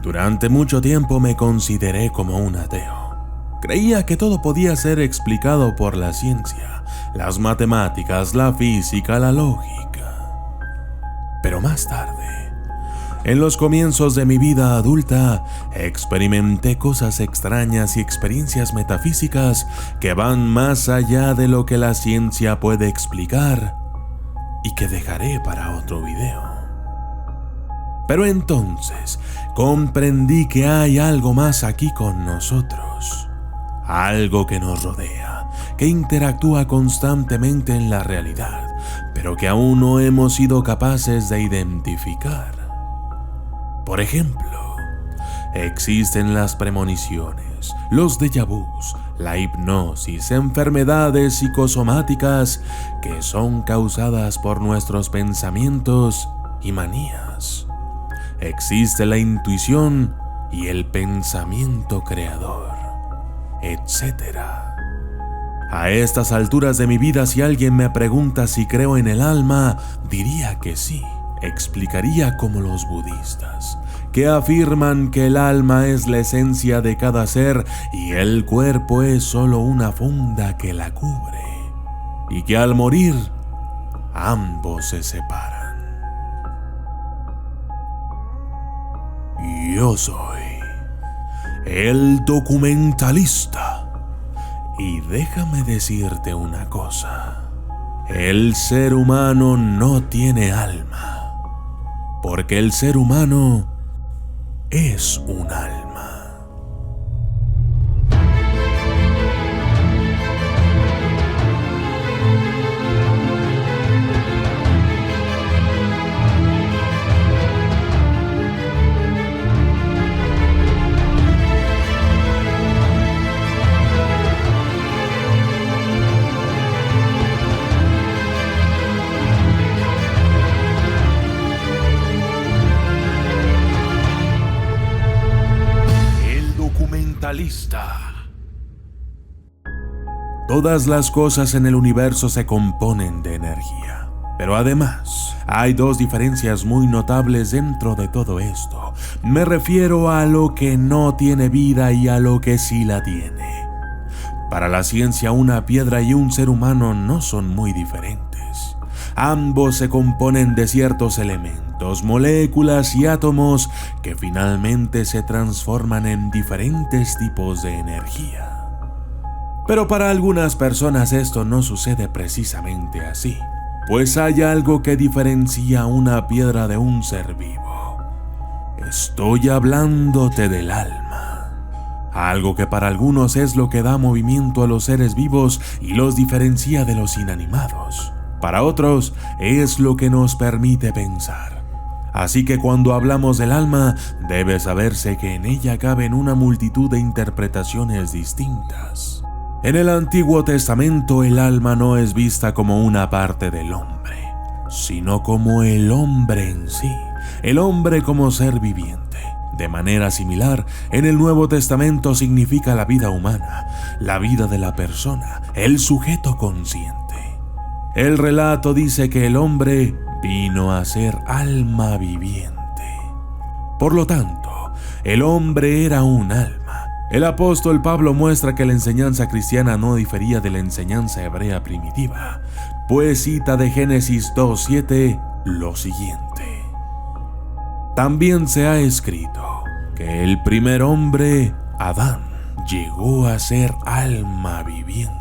Durante mucho tiempo me consideré como un ateo. Creía que todo podía ser explicado por la ciencia, las matemáticas, la física, la lógica. Pero más tarde, en los comienzos de mi vida adulta, experimenté cosas extrañas y experiencias metafísicas que van más allá de lo que la ciencia puede explicar y que dejaré para otro video. Pero entonces comprendí que hay algo más aquí con nosotros, algo que nos rodea, que interactúa constantemente en la realidad, pero que aún no hemos sido capaces de identificar. Por ejemplo, existen las premoniciones, los déjà vus, la hipnosis, enfermedades psicosomáticas que son causadas por nuestros pensamientos y manías. Existe la intuición y el pensamiento creador, etc. A estas alturas de mi vida, si alguien me pregunta si creo en el alma, diría que sí. Explicaría como los budistas, que afirman que el alma es la esencia de cada ser y el cuerpo es solo una funda que la cubre, y que al morir, ambos se separan. Yo soy el documentalista. Y déjame decirte una cosa. El ser humano no tiene alma, porque el ser humano es un alma. Todas las cosas en el universo se componen de energía, pero además hay dos diferencias muy notables dentro de todo esto. Me refiero a lo que no tiene vida y a lo que sí la tiene. Para la ciencia, una piedra y un ser humano no son muy diferentes. Ambos se componen de ciertos elementos, moléculas y átomos que finalmente se transforman en diferentes tipos de energía. Pero para algunas personas esto no sucede precisamente así, pues hay algo que diferencia una piedra de un ser vivo. Estoy hablándote del alma, algo que para algunos es lo que da movimiento a los seres vivos y los diferencia de los inanimados. Para otros es lo que nos permite pensar. Así que cuando hablamos del alma, debe saberse que en ella caben una multitud de interpretaciones distintas. En el Antiguo Testamento, el alma no es vista como una parte del hombre, sino como el hombre en sí, el hombre como ser viviente. De manera similar, en el Nuevo Testamento significa la vida humana, la vida de la persona, el sujeto consciente. El relato dice que el hombre vino a ser alma viviente. Por lo tanto, el hombre era un alma. El apóstol Pablo muestra que la enseñanza cristiana no difería de la enseñanza hebrea primitiva, pues cita de Génesis 2:7 lo siguiente. También se ha escrito que el primer hombre, Adán, llegó a ser alma viviente.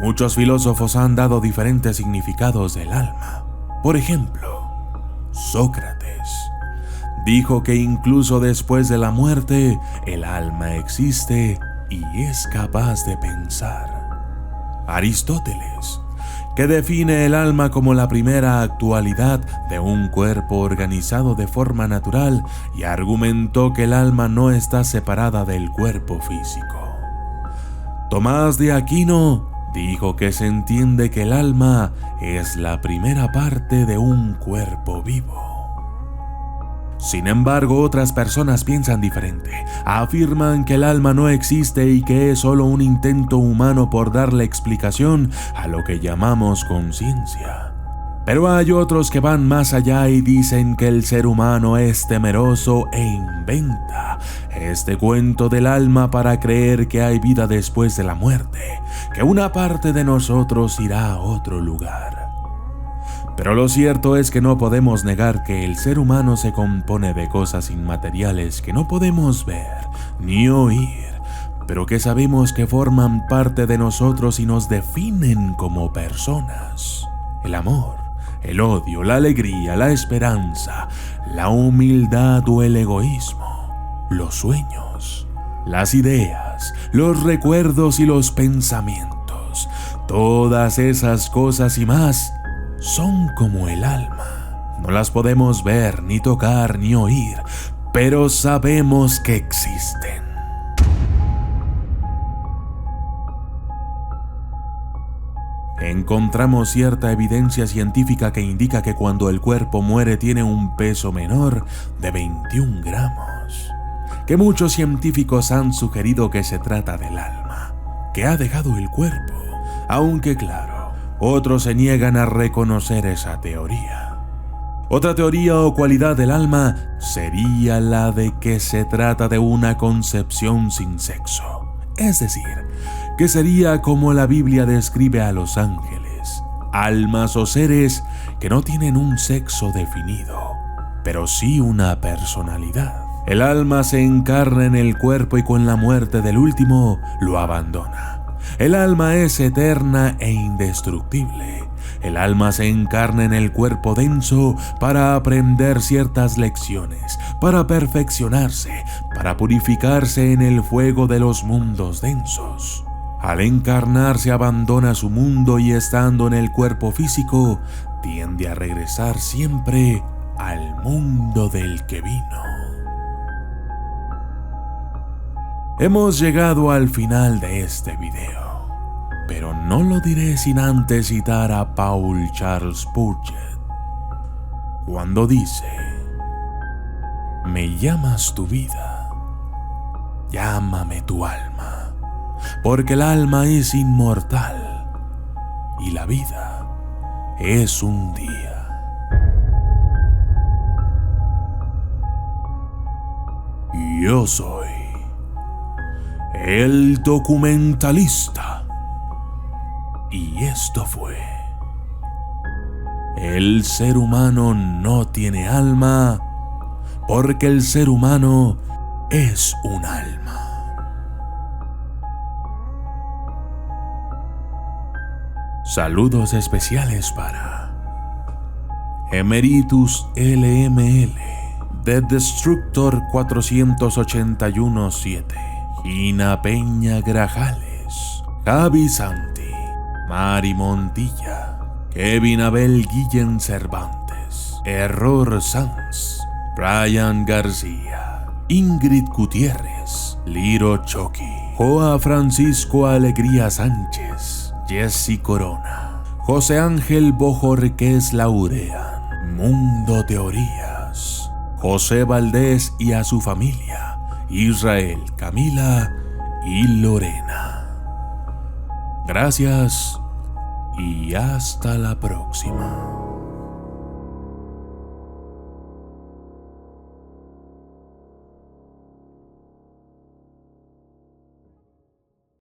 Muchos filósofos han dado diferentes significados del alma. Por ejemplo, Sócrates dijo que incluso después de la muerte, el alma existe y es capaz de pensar. Aristóteles, que define el alma como la primera actualidad de un cuerpo organizado de forma natural y argumentó que el alma no está separada del cuerpo físico. Tomás de Aquino dijo que se entiende que el alma es la primera parte de un cuerpo vivo. Sin embargo, otras personas piensan diferente. Afirman que el alma no existe y que es solo un intento humano por darle explicación a lo que llamamos conciencia. Pero hay otros que van más allá y dicen que el ser humano es temeroso e inventa este cuento del alma para creer que hay vida después de la muerte, que una parte de nosotros irá a otro lugar. Pero lo cierto es que no podemos negar que el ser humano se compone de cosas inmateriales que no podemos ver ni oír, pero que sabemos que forman parte de nosotros y nos definen como personas. El amor, el odio, la alegría, la esperanza, la humildad o el egoísmo, los sueños, las ideas, los recuerdos y los pensamientos, todas esas cosas y más son como el alma. No las podemos ver, ni tocar, ni oír, pero sabemos que existen. Encontramos cierta evidencia científica que indica que cuando el cuerpo muere tiene un peso menor de 21 gramos, que muchos científicos han sugerido que se trata del alma, que ha dejado el cuerpo, aunque claro, otros se niegan a reconocer esa teoría. Otra teoría o cualidad del alma sería la de que se trata de una concepción sin sexo, es decir, que sería como la Biblia describe a los ángeles, almas o seres que no tienen un sexo definido, pero sí una personalidad. El alma se encarna en el cuerpo y con la muerte del último lo abandona. El alma es eterna e indestructible. El alma se encarna en el cuerpo denso para aprender ciertas lecciones, para perfeccionarse, para purificarse en el fuego de los mundos densos. Al encarnarse abandona su mundo y estando en el cuerpo físico, tiende a regresar siempre al mundo del que vino. Hemos llegado al final de este video, pero no lo diré sin antes citar a Paul Charles Spurgeon, cuando dice: «Me llamas tu vida, llámame tu alma, porque el alma es inmortal y la vida es un día». Yo soy el documentalista y esto fue El ser humano no tiene alma porque el ser humano es un alma. Saludos especiales para Emeritus LML, The Destructor 481-7, Gina Peña Grajales, Javi Santi, Mari Montilla, Kevin Abel Guillén Cervantes, Error Sanz, Brian García, Ingrid Gutiérrez, Liro Choqui, Joa Francisco Alegría Sánchez, Jessy Corona, José Ángel Bojorquez Laurean, Mundo Teorías, José Valdés y a su familia, Israel, Camila y Lorena. Gracias y hasta la próxima.